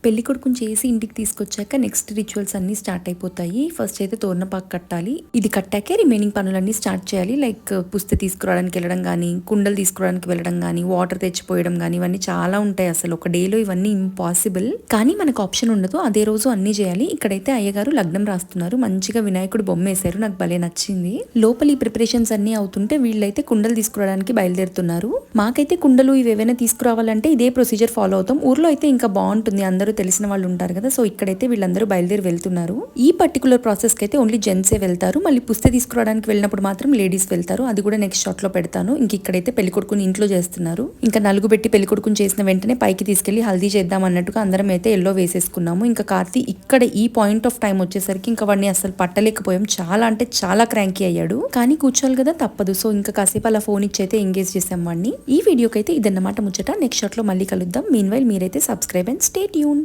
పెళ్లి కొడుకుని చేసి ఇంటికి తీసుకొచ్చాక నెక్స్ట్ రిచువల్స్ అన్ని స్టార్ట్ అయిపోతాయి. ఫస్ట్ అయితే తోరణపాకు కట్టాలి. ఇది కట్టాకే రిమైనింగ్ పనులన్నీ స్టార్ట్ చేయాలి. లైక్ పుస్తె తీసుకురావడానికి వెళ్ళడం కానీ, కుండలు తీసుకురావడానికి వెళ్ళడం కానీ, వాటర్ తెచ్చిపోయడం కానీ, ఇవన్నీ చాలా ఉంటాయి. అసలు ఒక డేలో ఇవన్నీ ఇంపాసిబుల్. కానీ మనకు ఆప్షన్ ఉండదు, అదే రోజు అన్ని చేయాలి. ఇక్కడైతే అయ్యగారు లగ్నం రాస్తున్నారు. మంచిగా వినాయకుడు బొమ్మ వేశారు, నాకు భలే నచ్చింది. లోపల ఈ ప్రిపరేషన్స్ అన్ని అవుతుంటే వీళ్ళైతే కుండలు తీసుకురావడానికి బయలుదేరుతున్నారు. మాకైతే కుండలు ఇవి ఏవైనా తీసుకురావాలంటే ఇదే ప్రొసీజర్ ఫాలో అవుతాం. ఊర్లో అయితే ఇంకా బాగుంటుంది, అందరూ తెలిసిన వాళ్ళు ఉంటారు కదా. సో ఇక్కడైతే వీళ్ళందరూ బయలుదేరి వెళ్తున్నారు. ఈ పర్టికులర్ ప్రాసెస్ కి అయితే ఓన్లీ జెంట్సే వెళ్తారు. మళ్ళీ పుస్తె తీసుకురావడానికి వెళ్ళినప్పుడు మాత్రం లేడీస్ వెళ్తారు. అది కూడా నెక్స్ట్ షాట్ లో పెడతాను. ఇంక ఇక్కడైతే పెళ్లి కొడుకుని ఇంట్లో చేస్తున్నారు. ఇంకా నలుగు పెట్టి పెళ్లి కొడుకుని చేసిన వెంటనే పైకి తీసుకెళ్లి హల్దీ చేద్దాం అన్నట్టుగా అందరం అయితే ఎల్లో వేసేసుకున్నాము. ఇంకా కార్తీ ఇక్కడ ఈ పాయింట్ ఆఫ్ టైం వచ్చేసరికి ఇంకా వాడిని అసలు పట్టలేకపోయాం. చాలా అంటే చాలా క్రాంకీ అయ్యాడు. కానీ కూర్చోవాలి కదా, తప్పదు. సో ఇంకా కాసేపు అలా ఫోన్ ఇచ్చి అయితే ఎంగేజ్ చేసాం వాడిని. ఈ వీడియోకి అయితే ఇదన్నమాట ముచ్చట. నెక్స్ట్ షాట్ లో మళ్ళీ కలుద్దాం. మీన్ వైల్ మీరైతే సబ్స్క్రైబ్ అండ్ స్టే ట్యూన్డ్.